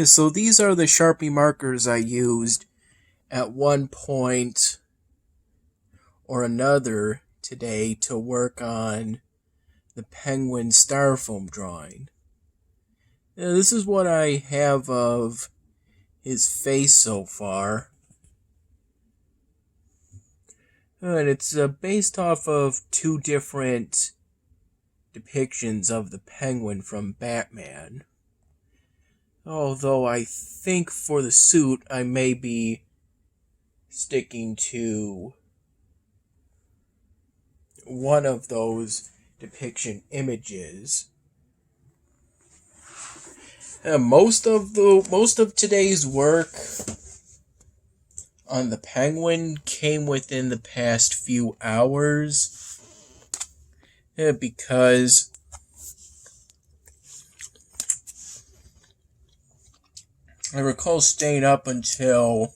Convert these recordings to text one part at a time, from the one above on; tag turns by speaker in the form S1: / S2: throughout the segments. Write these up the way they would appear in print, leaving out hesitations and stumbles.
S1: So these are the Sharpie markers I used at one point or another today to work on the penguin styrofoam drawing. This is what I have of his face so far. And it's based off of two different depictions of the penguin from Batman. Although I think for the suit I may be sticking to one of those depiction images. Most of today's work on the penguin came within the past few hours, because I recall staying up until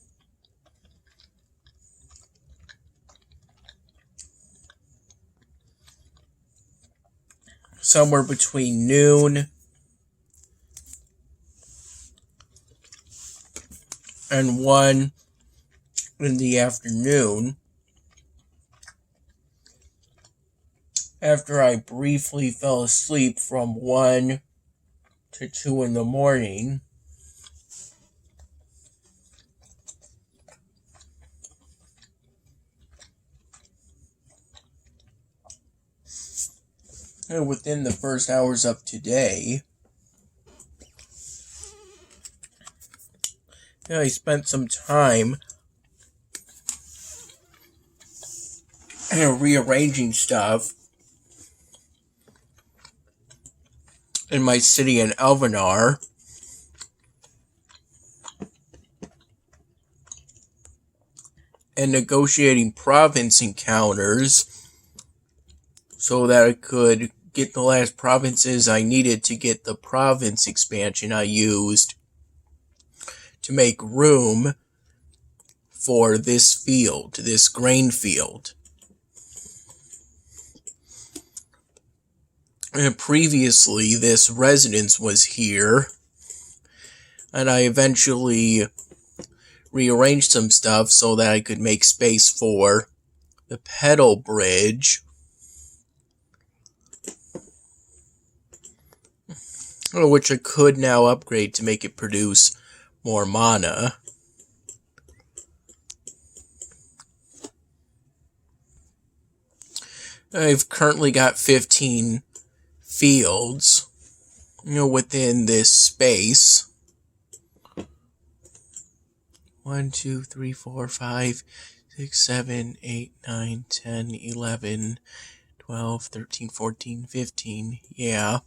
S1: somewhere between noon and 1 in the afternoon, after I briefly fell asleep from 1 to 2 in the morning. And within the first hours of today, I spent some time rearranging stuff in my city in Elvenar, and negotiating province encounters so that I could get the last provinces I needed to get the province expansion I used to make room for this field, this grain field. And previously, this residence was here, and I eventually rearranged some stuff so that I could make space for the pedal bridge, which I could now upgrade to make it produce more mana. I've currently got 15 fields, within this space. 1, 2, 3, 4, 5, 6, 7, 8, 9, 10, 11, 12, 13, 14, 15, yeah.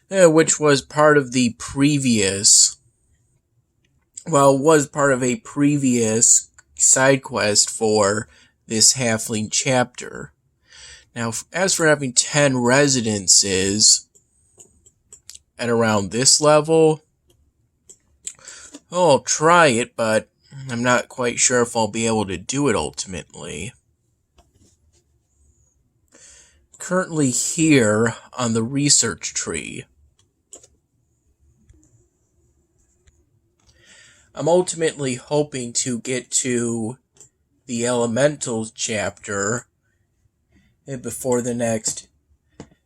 S1: Which was part of the previous, was part of a previous side quest for this halfling chapter. Now, as for having 10 residences at around this level, I'll try it, but I'm not quite sure if I'll be able to do it ultimately. Currently here on the research tree. I'm ultimately hoping to get to the Elementals chapter before the next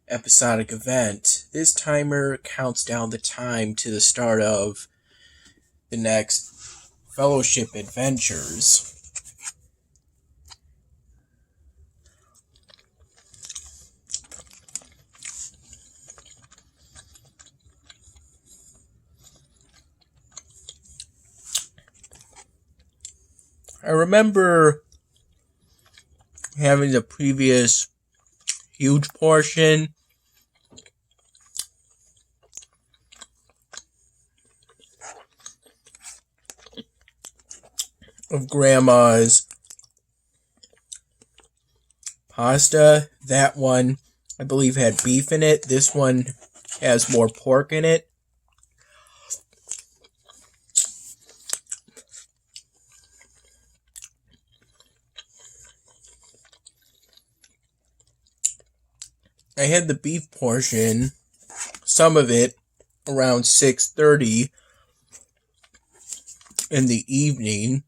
S1: episodic event. This timer counts down the time to the start of the next Fellowship adventures. I remember having the previous huge portion of Grandma's pasta. That one, I believe, had beef in it. This one has more pork in it. I had the beef portion, some of it, around 6:30, in the evening.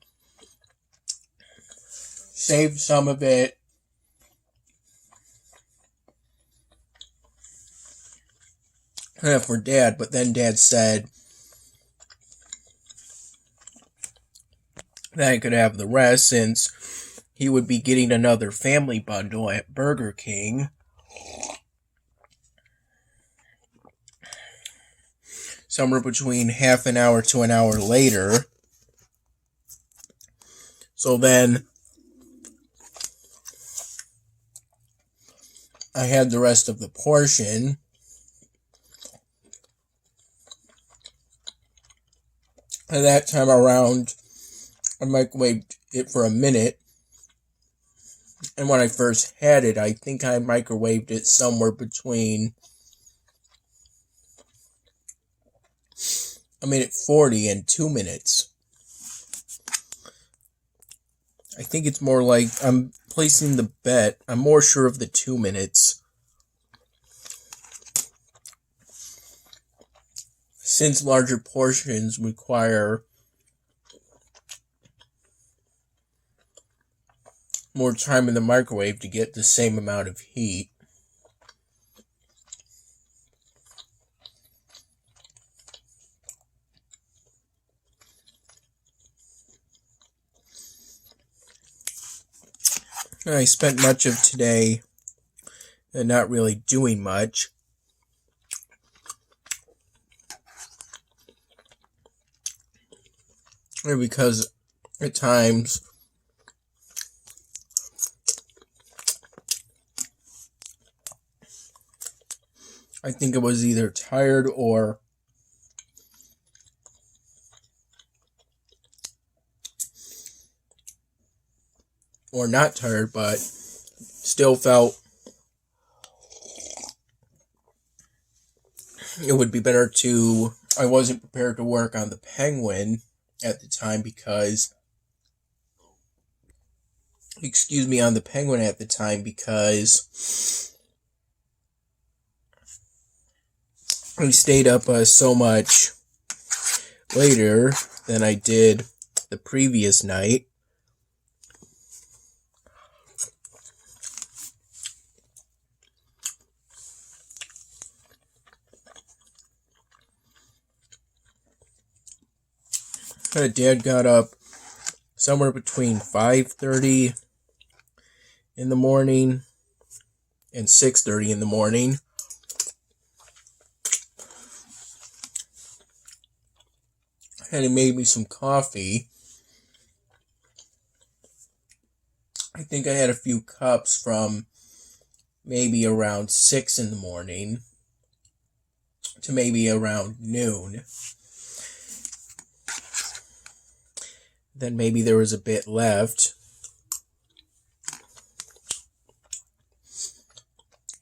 S1: Saved some of it for Dad, but then Dad said that I could have the rest since he would be getting another family bundle at Burger King. Somewhere between half an hour to an hour later. So then I had the rest of the portion. At that time around, I microwaved it for a minute. And when I first had it, I think I microwaved it somewhere between a minute 40 and 2 minutes. I think it's more like I'm placing the bet. I'm more sure of the 2 minutes. Since larger portions require more time in the microwave to get the same amount of heat. I spent much of today not really doing much. Because at times I think I was either tired or not tired, but still felt it would be better to... I wasn't prepared to work on the Penguin at the time because... on the Penguin at the time because I stayed up so much later than I did the previous night. Dad got up somewhere between 5:30 in the morning and 6:30 in the morning. And he made me some coffee. I think I had a few cups from maybe around 6 in the morning to maybe around noon. Then maybe there was a bit left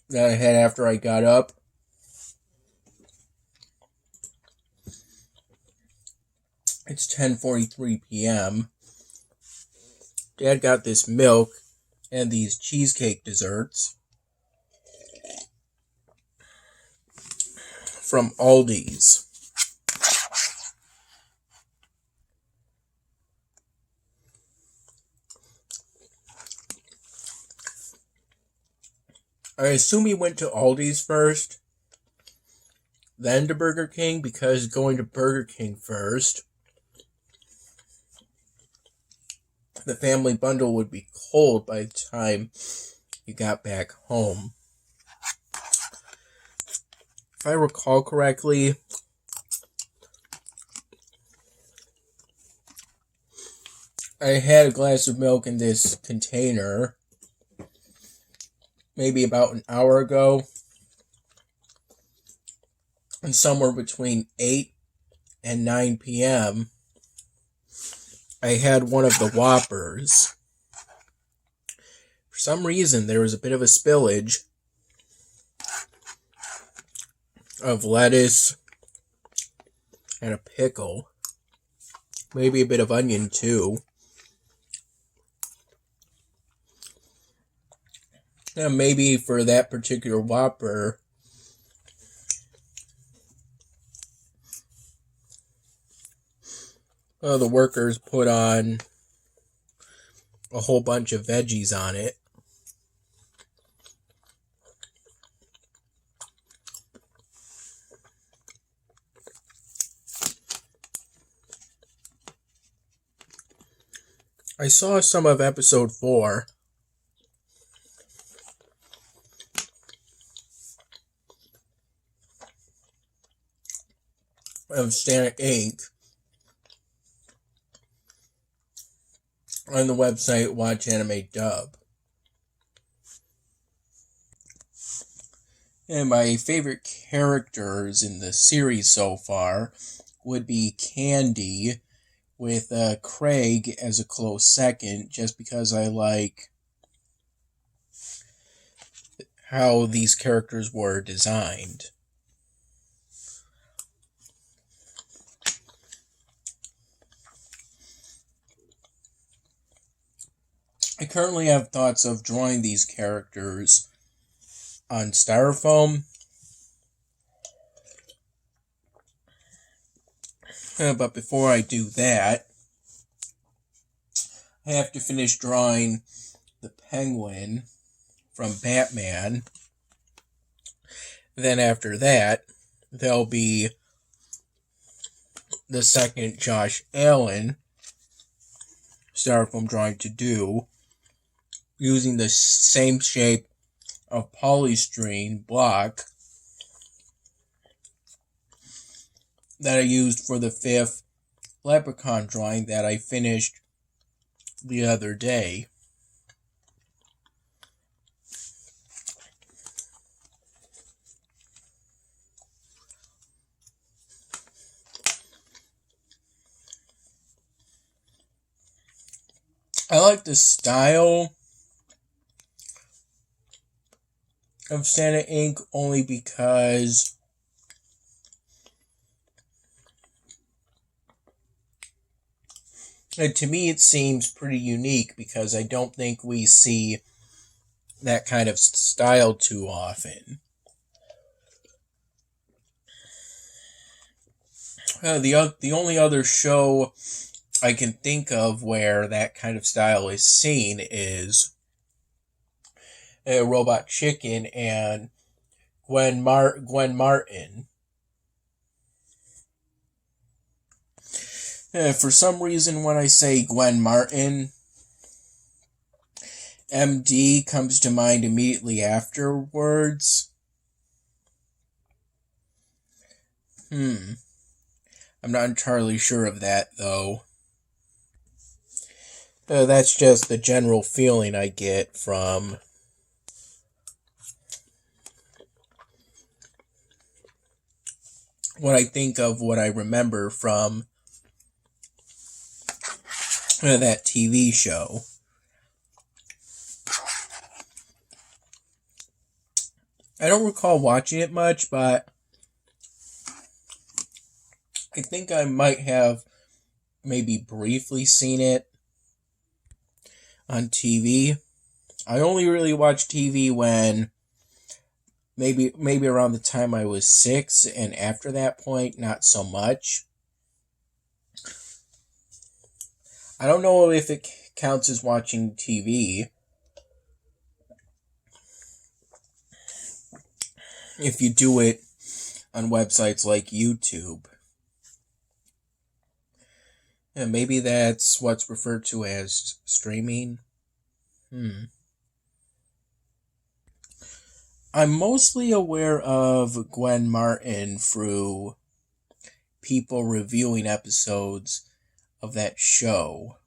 S1: that I had after I got up. It's 10:43 p.m. Dad got this milk and these cheesecake desserts from Aldi's. I assume he went to Aldi's first, then to Burger King, because going to Burger King first, the family bundle would be cold by the time you got back home. If I recall correctly, I had a glass of milk in this container maybe about an hour ago, and somewhere between 8 and 9 p.m., I had one of the Whoppers. For some reason, there was a bit of a spillage of lettuce and a pickle. Maybe a bit of onion, too. And maybe for that particular Whopper, The workers put on a whole bunch of veggies on it. I saw some of episode 4. Of Santa Inc. on the website Watch Anime Dub. And my favorite characters in the series so far would be Candy, with Craig as a close second, just because I like how these characters were designed. I currently have thoughts of drawing these characters on styrofoam, but before I do that, I have to finish drawing the Penguin from Batman. Then after that, there'll be the second Josh Allen styrofoam drawing to do, using the same shape of polystyrene block that I used for the 5th Leprechaun drawing that I finished the other day. I like the style of Santa Inc. only because to me it seems pretty unique, because I don't think we see that kind of style too often. The only other show I can think of where that kind of style is seen is Robot Chicken and Gwen Martin. For some reason, when I say Gwen Martin, MD comes to mind immediately afterwards. I'm not entirely sure of that, though. That's just the general feeling I get from what I think of what I remember from that TV show. I don't recall watching it much, but I think I might have maybe briefly seen it on TV. I only really watched TV when maybe around the time I was 6, and after that point, not so much. I don't know if it counts as watching TV if you do it on websites like YouTube. And maybe that's what's referred to as streaming. I'm mostly aware of Gwen Martin through people reviewing episodes of that show.